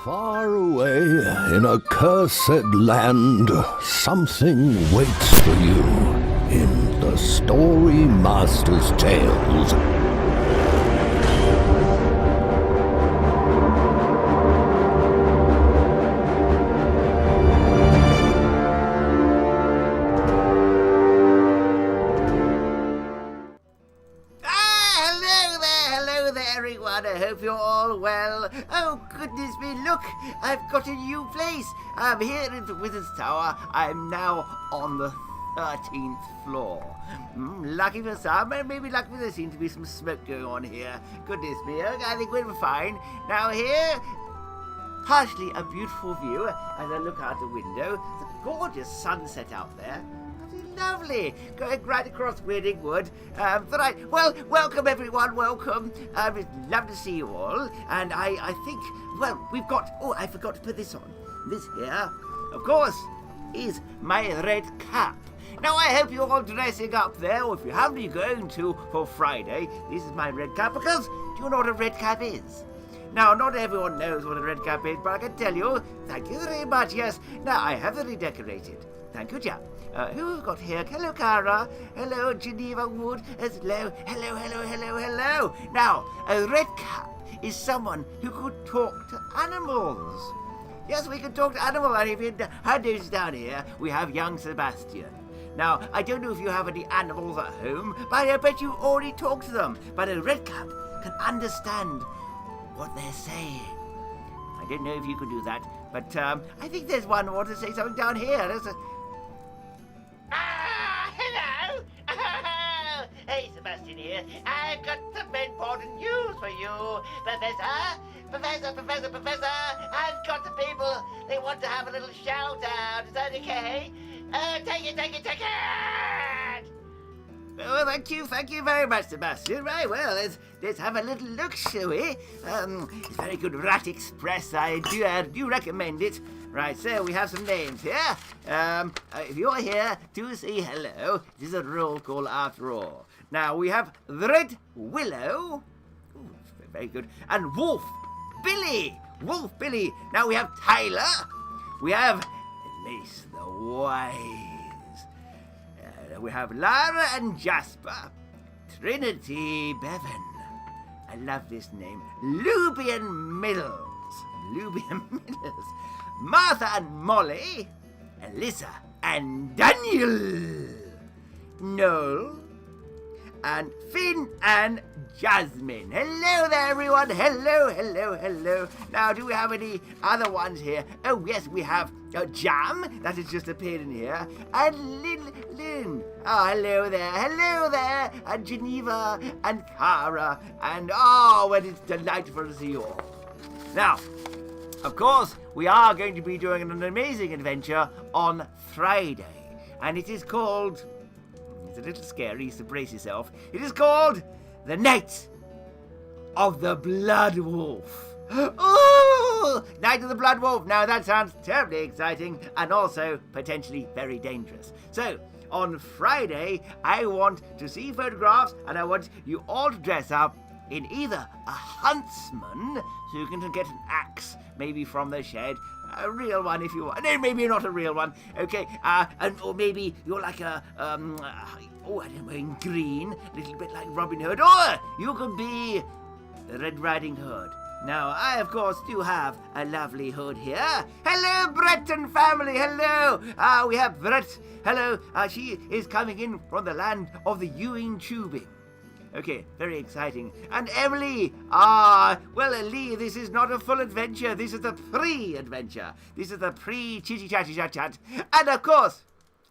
Far away in a cursed land, something waits for you in the Story Master's Tales. Everyone, I hope you're all well. Oh, goodness me, look, I've got a new place. I'm here in the Wizard's Tower. I'm now on the 13th floor. Lucky for some, and maybe lucky for there seems to be some smoke going on here. Goodness me, okay, I think we're fine. Now here, partially a beautiful view as I look out the window. It's a gorgeous sunset out there. Lovely, going right across Weirding Wood. Well, welcome everyone, welcome. It's lovely to see you all. And I think, well, we've got, I forgot to put this on. This here, of course, is my red cap. Now, I hope you're all dressing up there, or if you haven't, you're going to for Friday. This is my red cap, because do you know what a red cap is? Now, not everyone knows what a red cap is, but I can tell you, thank you very much, yes. Now, I have it redecorated. Thank you, Jack. Who have we got here? Hello, Cara. Hello, Geneva Wood. Hello. Now, a red cap is someone who could talk to animals. Yes, we can talk to animals. And if you heard those down here, we have young Sebastian. Now, I don't know if you have any animals at home, but I bet you already talk to them. But a red cap can understand what they're saying. I don't know if you can do that, but I think there's one who wants to say something down here. Hello! Hey, Sebastian here. I've got some important news for you. Professor, I've got the people. They want to have a little shout out. Is that okay? Take it! Oh, thank you very much, Sebastian. Right, well, let's have a little look, shall we? It's very good, Rat Express. I do recommend it. Right, so we have some names here. If you're here, do say hello. This is a roll call after all. Now, we have the Red Willow. Ooh, very good. And Wolf Billy. Now, we have Tyler. We have Mace the Wise. We have Lara and Jasper. Trinity Bevan. I love this name. Lubian Mills. Martha and Molly. Alyssa and Daniel. Noel. And Finn and Jasmine. Hello there, everyone. Hello. Now, do we have any other ones here? Oh, yes, we have Jam. That has just appeared in here. And Lynn. Oh, hello there. And Geneva and Cara. And, well, it's delightful to see you all. Now, of course, we are going to be doing an amazing adventure on Friday. And it is called... It's a little scary, so brace yourself. It is called The Night of the Blood Wolf. Ooh! Night of the Blood Wolf. Now, that sounds terribly exciting and also potentially very dangerous. So, on Friday, I want to see photographs and I want you all to dress up in either a huntsman, so you can get an axe, maybe from the shed, a real one if you want. No, maybe not a real one. Okay, or maybe you're like I don't know, in green, a little bit like Robin Hood, or you could be Red Riding Hood. Now, I, of course, do have a lovely hood here. Hello, Breton family, hello. We have Brett. Hello, she is coming in from the land of the Ewing Tubing. Okay, very exciting. And Emily, Lee, this is not a full adventure. This is the pre-adventure. This is the pre-chitty-chatty-chat-chat. And, of course,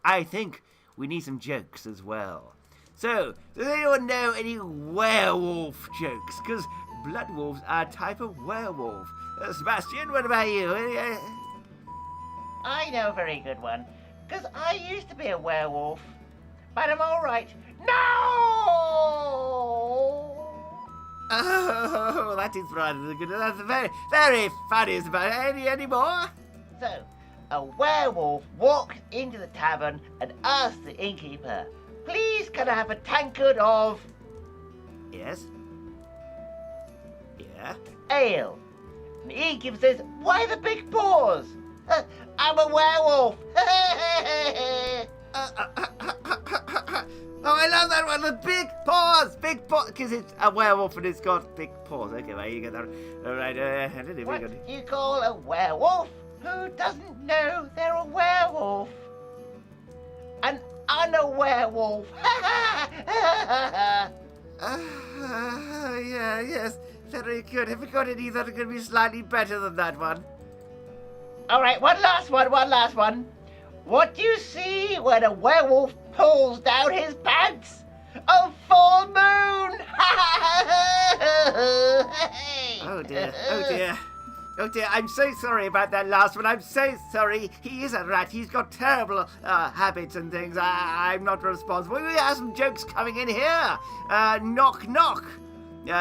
I think we need some jokes as well. So, does anyone know any werewolf jokes? Because blood wolves are a type of werewolf. Sebastian, what about you? I know a very good one. Because I used to be a werewolf. But I'm all right. No! Oh, that is rather good. That's very, very funny. Any more? So, a werewolf walked into the tavern and asked the innkeeper, "Please, can I have a tankard of..." Yes? Yeah? "Ale." And the innkeeper says, "Why the big paws?" "I'm a werewolf." Oh, I love that one. The big paws, because it's a werewolf and it's got big paws. Okay, well, you get that. All right, I don't know. What do you call a werewolf? Who doesn't know they're a werewolf? An un-werewolf. Yeah, yes, very good. Have you got any that are going to be slightly better than that one? All right, one last one. What do you see when a werewolf pulls down his pants? A full moon! Oh dear. I'm so sorry about that last one. I'm so sorry. He is a rat. He's got terrible habits and things. I'm not responsible. We have some jokes coming in here. Knock, knock.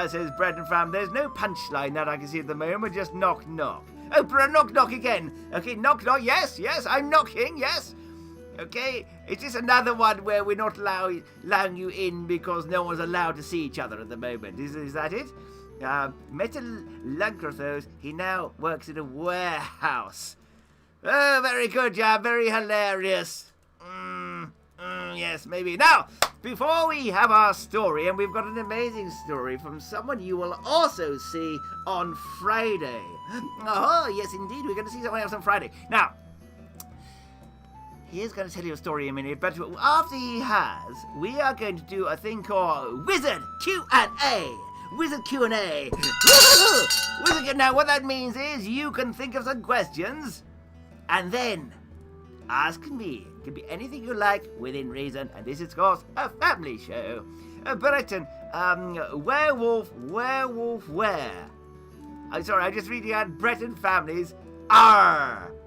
Says Bread and Fam. There's no punchline that I can see at the moment. Just knock, knock. Oh, knock, knock again. Okay, knock, knock. Yes, I'm knocking. Yes. Okay, is this another one where we're not allowing you in because no one's allowed to see each other at the moment? Is that it? Metal Lankrathos, he now works in a warehouse. Oh, very good, yeah, very hilarious. Yes, maybe. Now, before we have our story, and we've got an amazing story from someone you will also see on Friday. Oh, yes, indeed, we're going to see someone else on Friday. Now, he is going to tell you a story in a minute, but after he has, we are going to do a thing called Wizard Q&A. Wizard Q&A. Wizard, now, what that means is you can think of some questions and then ask me. It can be anything you like within reason, and this is, of course, a family show. Brighton, werewolf, where? I'm sorry, I'm just reading out Breton families.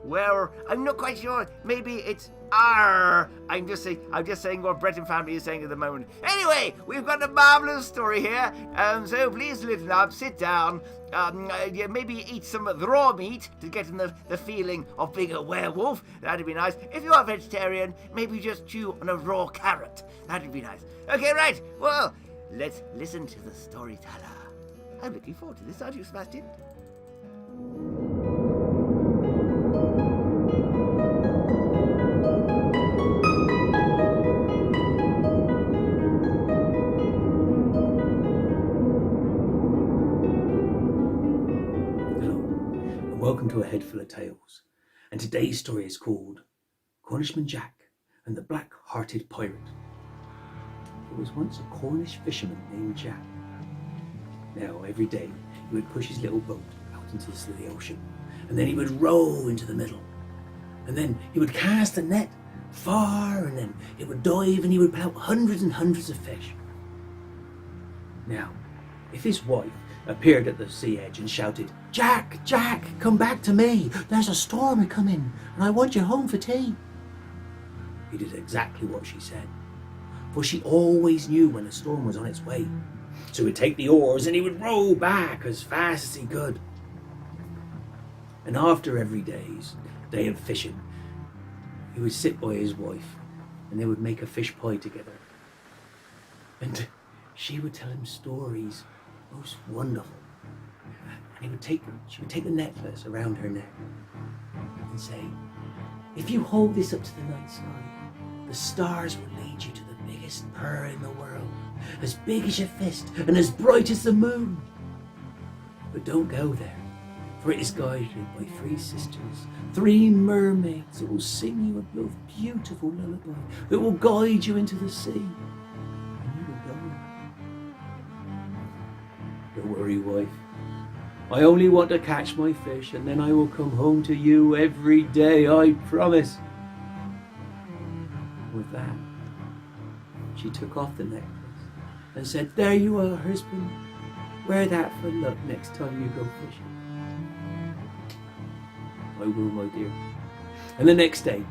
Where? I'm not quite sure. Maybe it's I'm just saying what Breton family is saying at the moment. Anyway, we've got a marvelous story here. So please listen up, sit down, maybe eat some raw meat to get in the feeling of being a werewolf. That'd be nice. If you are vegetarian, maybe just chew on a raw carrot. That'd be nice. Okay, right. Well, let's listen to the storyteller. I'm looking forward to this, aren't you, Sebastian? Welcome to A Head Full of Tales, and today's story is called Cornishman Jack and the Black-Hearted Pirate. There was once a Cornish fisherman named Jack. Now, every day, he would push his little boat out into the ocean, and then he would row into the middle, and then he would cast a net far, and then he would dive and he would pull out hundreds and hundreds of fish. Now, if his wife appeared at the sea edge and shouted, "Jack, Jack, come back to me. There's a storm a-coming, and I want you home for tea," he did exactly what she said, for she always knew when a storm was on its way. So he'd take the oars and he would row back as fast as he could. And after every day of fishing, he would sit by his wife and they would make a fish pie together. And she would tell him stories most wonderful. And she would take the necklace around her neck and say, "If you hold this up to the night sky, the stars will lead you to the biggest pearl in the world, as big as your fist and as bright as the moon. But don't go there, for it is guided by 3 sisters, 3 mermaids that will sing you a most beautiful lullaby that will guide you into the sea, and you will go." "Don't worry, wife. I only want to catch my fish, and then I will come home to you every day, I promise." With that, she took off the necklace and said, "There you are, husband. Wear that for luck next time you go fishing." "I will, my dear." And the next day,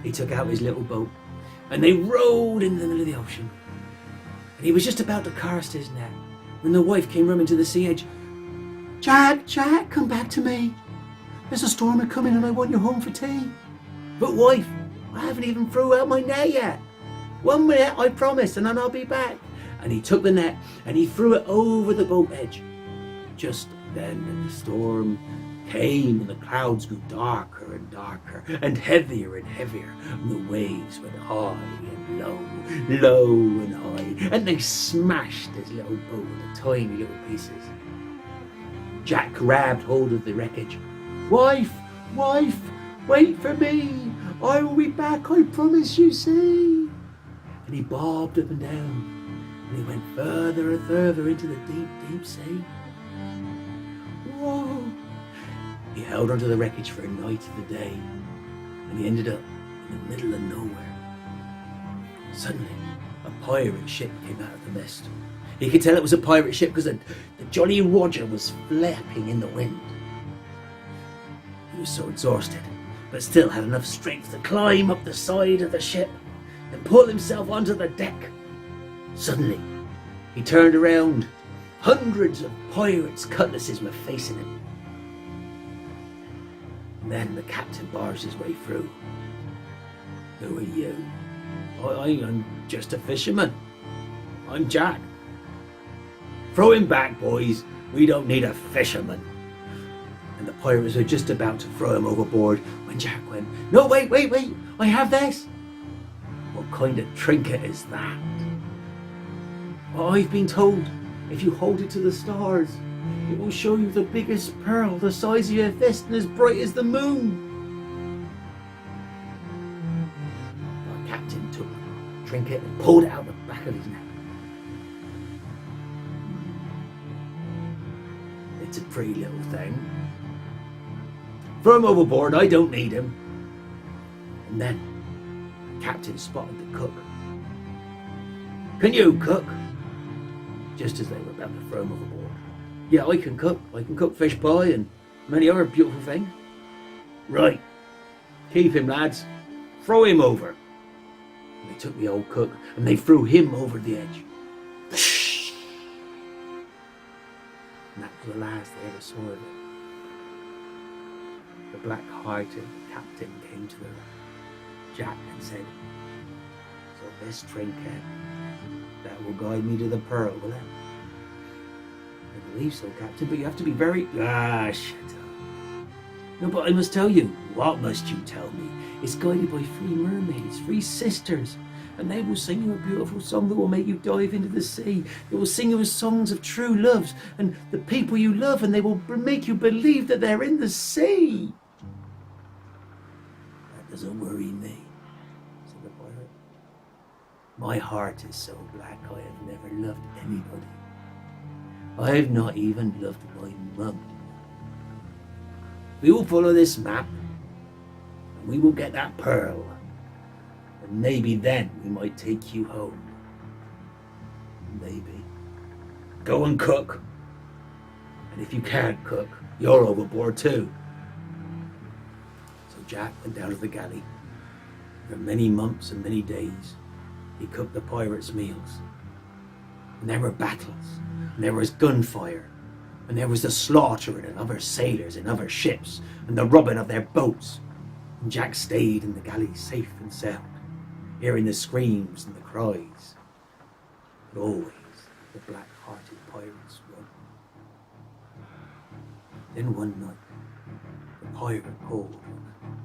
he took out his little boat, and they rowed in the middle of the ocean. And he was just about to cast his net when the wife came running to the sea edge. "Jack, Jack, come back to me. There's a storm a-coming and I want you home for tea." "But wife, I haven't even threw out my net yet. 1 minute, I promise, and then I'll be back." And he took the net and he threw it over the boat edge. Just then the storm came and the clouds grew darker and darker and heavier, and the waves went high and low, low and high, and they smashed his little boat into tiny little pieces. Jack grabbed hold of the wreckage. "Wife, wife, wait for me. I will be back, I promise, you see." And he bobbed up and down, and he went further and further into the deep, deep sea. Whoa! He held onto the wreckage for a night of the day, and he ended up in the middle of nowhere. Suddenly, a pirate ship came out of the mist. He could tell it was a pirate ship because the Jolly Roger was flapping in the wind. He was so exhausted, but still had enough strength to climb up the side of the ship and pull himself onto the deck. Suddenly, he turned around. Hundreds of pirates' cutlasses were facing him. And then the captain bars his way through. "Who are you?" I'm just a fisherman. I'm Jack." "Throw him back, boys. We don't need a fisherman." And the pirates were just about to throw him overboard when Jack went, "No, wait, I have this." "What kind of trinket is that?" "I've been told if you hold it to the stars, it will show you the biggest pearl the size of your fist and as bright as the moon." The captain took the trinket and pulled it out the back of his neck. "It's a pretty little thing. Throw him overboard, I don't need him." And then the captain spotted the cook. "Can you cook?" Just as they were about to throw him overboard. "Yeah, I can cook. I can cook fish pie and many other beautiful things." "Right. Keep him, lads. Throw him over." And they took the old cook and they threw him over the edge. And that was the last they ever saw of it. The black-hearted captain came to the Jack and said, "So this trinket, that will guide me to the pearl, will it?" "I believe so, Captain, but you have to be very..." Shut up. "No, but I must tell you." "What must you tell me?" "It's guided by 3 mermaids, 3 sisters, and they will sing you a beautiful song that will make you dive into the sea. They will sing you songs of true loves and the people you love, and they will make you believe that they're in the sea." "That doesn't worry me," said the pirate. "My heart is so black I have never loved anybody. I have not even loved my mum. We will follow this map, and we will get that pearl, and maybe then we might take you home. Maybe. Go and cook, and if you can't cook, you're overboard too." So Jack went down to the galley. For many months and many days, he cooked the pirates' meals. And there were battles, and there was gunfire, and there was the slaughtering of other sailors in other ships, and the robbing of their boats. And Jack stayed in the galley safe and sound, hearing the screams and the cries. But always the black-hearted pirates won. Then one night, the pirate called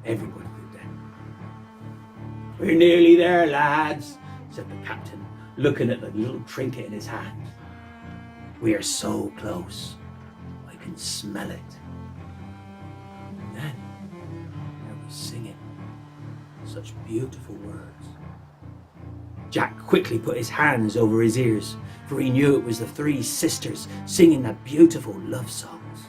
everybody to deck. "We're nearly there, lads," said the captain, looking at the little trinket in his hand. "We are so close. I can smell it." And then there was singing. Such beautiful words. Jack quickly put his hands over his ears, for he knew it was the 3 sisters singing their beautiful love songs.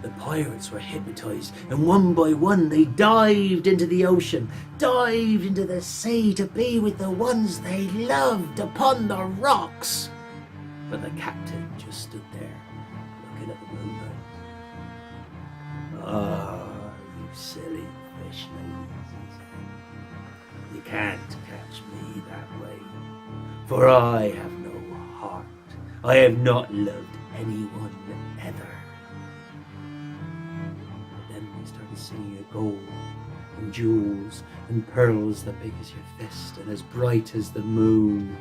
The pirates were hypnotized, and one by one they dived into the ocean, dived into the sea to be with the ones they loved upon the rocks. But the captain just stood there, looking at the moonlight. "Ah, you silly fish ladies," he said. "You can't catch me that way, for I have no heart. I have not loved anyone ever." Started singing of gold and jewels and pearls the big as your fist and as bright as the moon.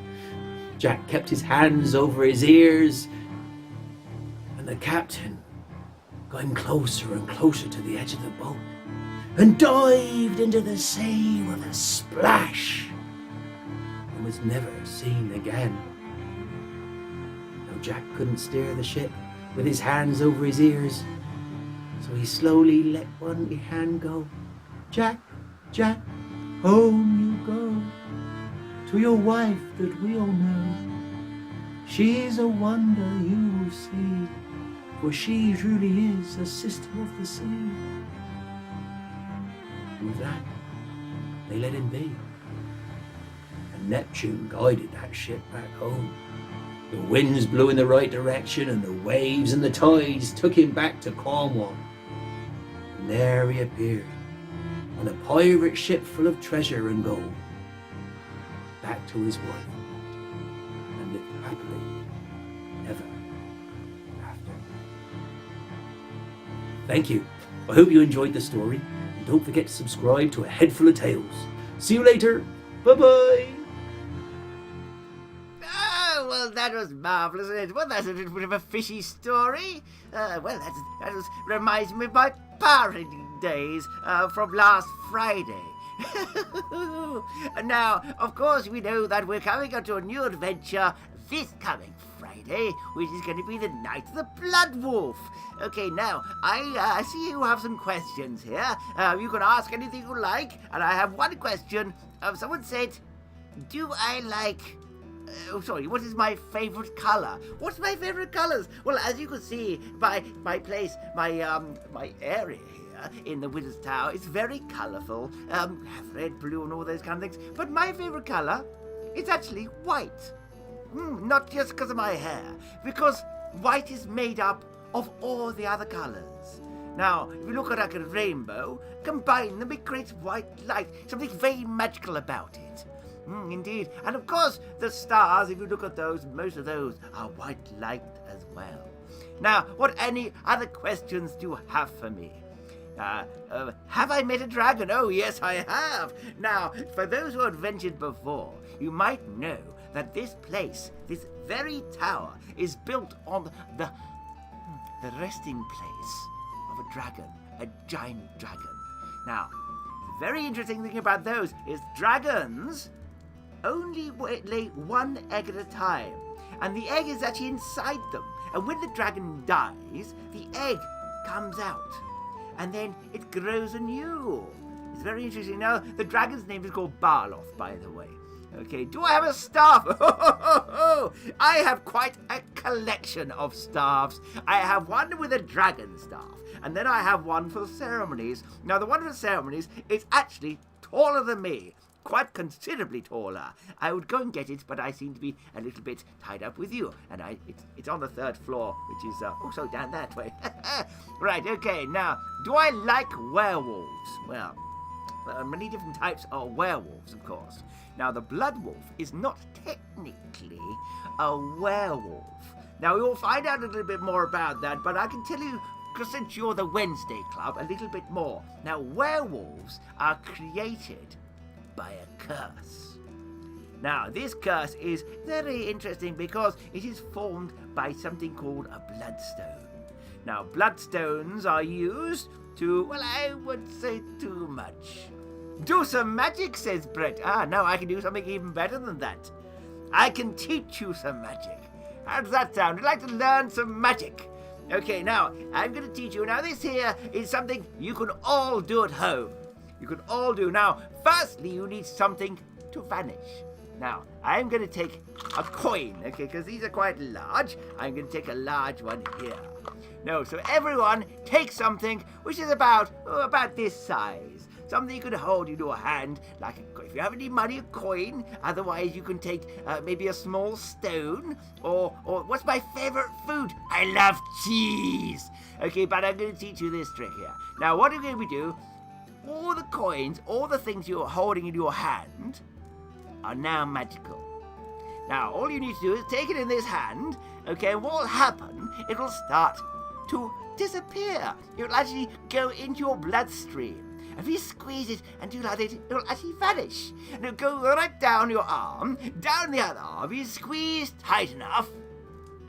Jack kept his hands over his ears, and the captain got him closer and closer to the edge of the boat and dived into the sea with a splash and was never seen again. Now Jack couldn't steer the ship with his hands over his ears, so he slowly let one hand go. Jack, Jack, home you go, to your wife that we all know. She's a wonder you will see, for she truly is a sister of the sea. With that, they let him be, and Neptune guided that ship back home. The winds blew in the right direction, and the waves and the tides took him back to Cornwall. And there he appeared, on a pirate ship full of treasure and gold, back to his wife, and lived happily ever after. Thank you. I hope you enjoyed the story, and don't forget to subscribe to A Head Full of Tales. See you later. Bye-bye. Oh, well, that was marvellous, isn't it? Well, that's a little bit of a fishy story. Reminds me of my pirating days from last Friday. Now, of course, we know that we're coming onto a new adventure this coming Friday, which is going to be the night of the Blood Wolf. Okay, now, I see you have some questions here. You can ask anything you like, and I have one question. Someone said, do I like... what is my favourite colour? What's my favourite colours? Well, as you can see by my place, my area here in the Wizard's Tower, it's very colourful. Have red, blue and all those kind of things. But my favourite colour is actually white. Not just because of my hair, because white is made up of all the other colours. Now, if you look at like a rainbow, combine them, it creates white light, something very magical about it. Indeed. And of course, the stars, if you look at those, most of those are white light as well. Now, what any other questions do you have for me? Have I met a dragon? Oh, yes, I have. Now, for those who have adventured before, you might know that this place, this very tower, is built on the resting place of a dragon, a giant dragon. Now, the very interesting thing about those is dragons only lay one egg at a time, and the egg is actually inside them. And when the dragon dies, the egg comes out, and then it grows anew. It's very interesting. Now, the dragon's name is called Barloth, by the way. Okay, do I have a staff? I have quite a collection of staffs. I have one with a dragon staff, and then I have one for ceremonies. Now, the one for ceremonies is actually taller than me. Quite considerably taller. I would go and get it, but I seem to be a little bit tied up with you. And it's on the 3rd floor, which is also down that way. Right, okay, now, do I like werewolves? Well, there are many different types of werewolves, of course. Now, the Blood Wolf is not technically a werewolf. Now, we'll find out a little bit more about that, but I can tell you, because since you're the Wednesday Club, a little bit more. Now, werewolves are created by a curse. Now, this curse is very interesting because it is formed by something called a bloodstone. Now, bloodstones are used to, well, I would say too much. Do some magic, says Brett. No, I can do something even better than that. I can teach you some magic. How does that sound? Would you like to learn some magic? Okay, now, I'm going to teach you. Now, this here is something you can all do at home. You can all do. Now, firstly, you need something to vanish. Now, I'm going to take a coin, okay, because these are quite large. I'm going to take a large one here. No, so everyone take something which is about this size. Something you can hold in your hand, like if you have any money, a coin. Otherwise, you can take maybe a small stone, or what's my favorite food? I love cheese. Okay, but I'm going to teach you this trick here. Now, what are we going to do? All the coins, all the things you're holding in your hand are now magical. Now, all you need to do is take it in this hand, okay, and what will happen, it will start to disappear. It will actually go into your bloodstream. if you squeeze it and do like this, it'll actually vanish. And it'll go right down your arm, down the other arm. If you squeeze tight enough,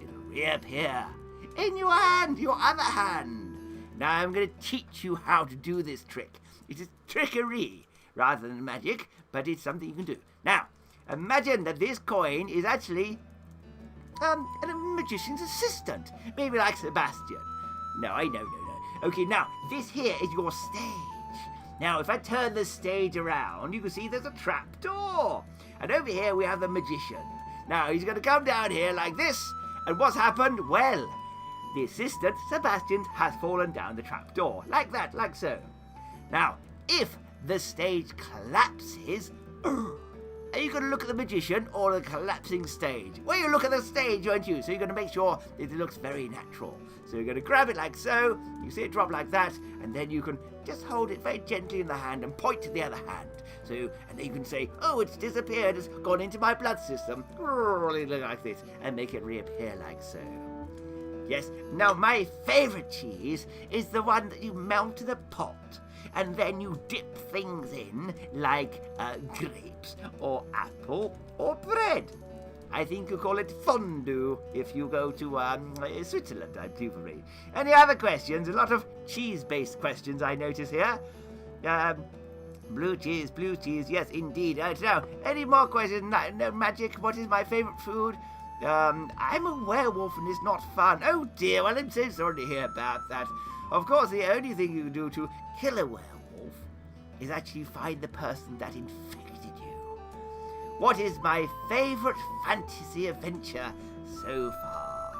it'll reappear in your hand, your other hand. Now I'm going to teach you how to do this trick. It is trickery rather than magic, but it's something you can do. Now, imagine that this coin is actually a magician's assistant, maybe like Sebastian. No, I know. Okay, now, this here is your stage. Now, if I turn the stage around, you can see there's a trap door. And over here we have the magician. Now, he's going to come down here like this. And what's happened? Well, the assistant, Sebastian, has fallen down the trap door. Like that, like so. Now, if the stage collapses, are you going to look at the magician or the collapsing stage? Well, you look at the stage, won't you? So you're going to make sure that it looks very natural. So you're going to grab it like so, you see it drop like that, and then you can just hold it very gently in the hand and point to the other hand. So, and then you can say, oh, it's disappeared, it's gone into my blood system, like this, and make it reappear like so. Yes, now my favourite cheese is the one that you melt in a pot, and then you dip things in like grapes or apple or bread. I think you call it fondue if you go to Switzerland, I believe. Any other questions? A lot of cheese-based questions I notice here. Blue cheese, yes, indeed. Now, any more questions? No magic. What is my favourite food? I'm a werewolf and it's not fun. Oh dear, well, I'm so sorry to hear about that. Of course, the only thing you can do to kill a werewolf is actually find the person that infected you. What is my favourite fantasy adventure so far?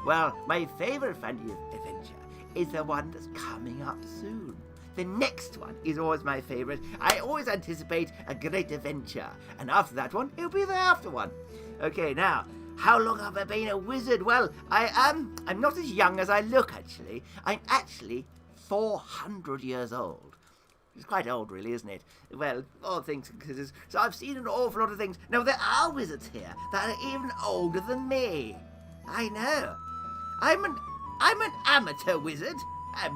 Well, my favourite fantasy adventure is the one that's coming up soon. The next one is always my favourite. I always anticipate a great adventure. And after that one, it'll be the after one. Okay, now, how long have I been a wizard? Well, I'm not as young as I look, actually. I'm actually 400 years old. It's quite old, really, isn't it? Well, all things considered. So I've seen an awful lot of things. Now, there are wizards here that are even older than me. I know. I'm an amateur wizard. I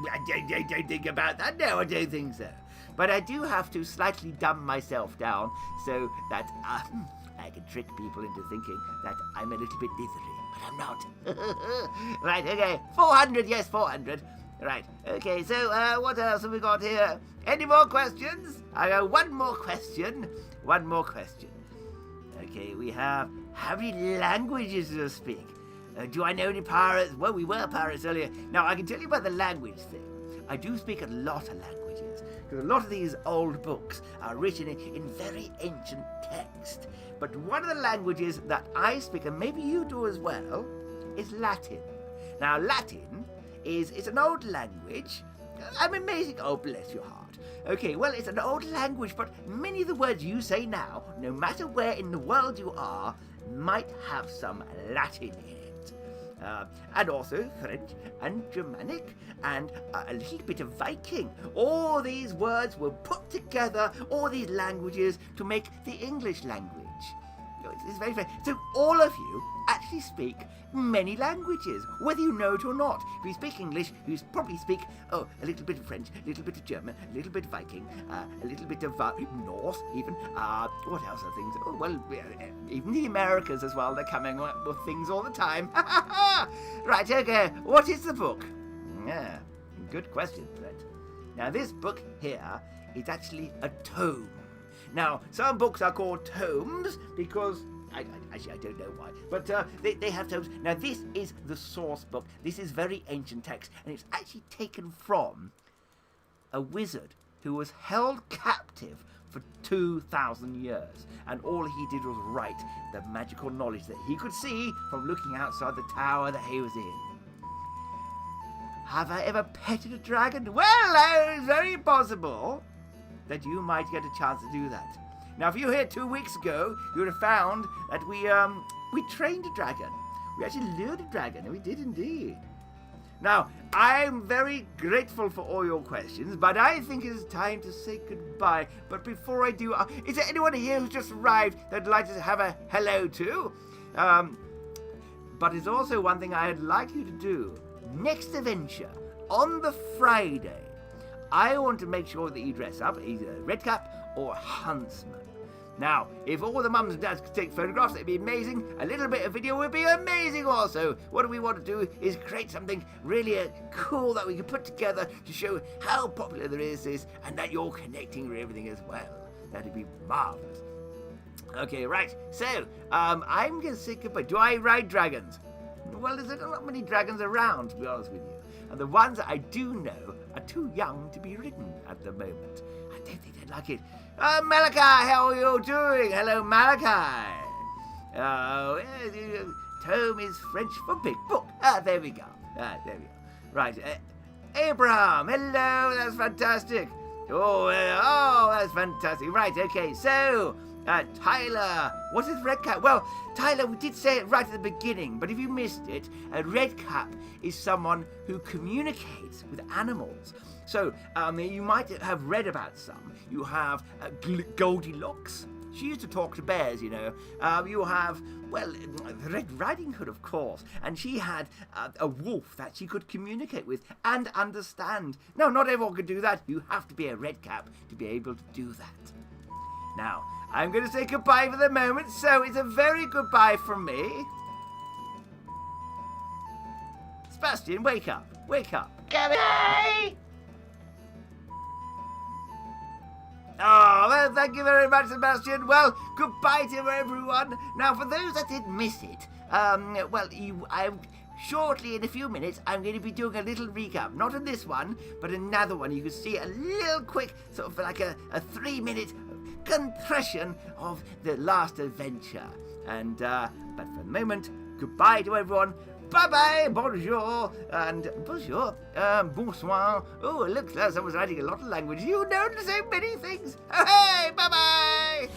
don't think about that. No, I don't think so. But I do have to slightly dumb myself down so that I can trick people into thinking that I'm a little bit dithery, but I'm not. Right, okay. 400, yes, 400. Right, okay, so what else have we got here? Any more questions? I got one more question. Okay, we have, how many languages do you speak? Do I know any pirates? Well, we were pirates earlier. Now, I can tell you about the language thing. I do speak a lot of languages, because a lot of these old books are written in very ancient text. But one of the languages that I speak, and maybe you do as well, is Latin. Now, Latin is an old language. I'm amazing. Oh, bless your heart. Okay, well, it's an old language, but many of the words you say now, no matter where in the world you are, might have some Latin in it. And also French and Germanic and a little bit of Viking. All these words were put together, all these languages, to make the English language. It's very fair. So all of you actually speak many languages, whether you know it or not. If you speak English, you probably speak, a little bit of French, a little bit of German, a little bit of Viking, a little bit of Norse, even. What else are things? Oh, well, even the Americas as well. They're coming up with things all the time. Right, okay. What is the book? Yeah, good question, Brett. Now, this book here is actually a tome. Now, some books are called tomes because, I don't know why, but they have tomes. Now, this is the source book. This is very ancient text, and it's actually taken from a wizard who was held captive for 2,000 years, and all he did was write the magical knowledge that he could see from looking outside the tower that he was in. Have I ever petted a dragon? Well, it's very possible that you might get a chance to do that. Now, if you were here 2 weeks ago, you would have found that we trained a dragon. We actually lured a dragon, and we did indeed. Now, I'm very grateful for all your questions, but I think it's time to say goodbye. But before I do, is there anyone here who's just arrived that'd like to have a hello to? But there's also one thing I'd like you to do. Next adventure, on the Friday, I want to make sure that you dress up either Redcap or Huntsman. Now, if all the mums and dads could take photographs, that'd be amazing. A little bit of video would be amazing also. What we want to do is create something really cool that we can put together to show how popular this is and that you're connecting with everything as well. That'd be marvellous. Okay, right. So, I'm going to say goodbye. Do I ride dragons? Well, there's not many dragons around, to be honest with you. And the ones that I do know are too young to be ridden at the moment. I don't think they'd like it. Malachi, how are you doing? Hello, Malachi. Tome is French for big book. There we go. There we go. Right. Abraham, hello. That's fantastic. Oh, that's fantastic. Right, okay. So, Tyler, what is Redcap? Well, Tyler, we did say it right at the beginning, but if you missed it, a Redcap is someone who communicates with animals. So, you might have read about some. You have Goldilocks. She used to talk to bears, you know. You have, well, Red Riding Hood, of course. And she had a wolf that she could communicate with and understand. No, not everyone could do that. You have to be a Redcap to be able to do that. Now, I'm going to say goodbye for the moment, so it's a very goodbye from me. Sebastian, wake up. Wake up. Gabby! Oh, well, thank you very much, Sebastian. Well, goodbye to everyone. Now, for those that did miss it, shortly, in a few minutes, I'm going to be doing a little recap. Not on this one, but another one. You can see a little quick, sort of like a 3-minute compression of the last adventure. And, but for the moment, goodbye to everyone. Bye-bye, bonjour, and bonjour, bonsoir. Oh, it looks like someone's writing a lot of language. You know so many things. Oh, hey, bye-bye.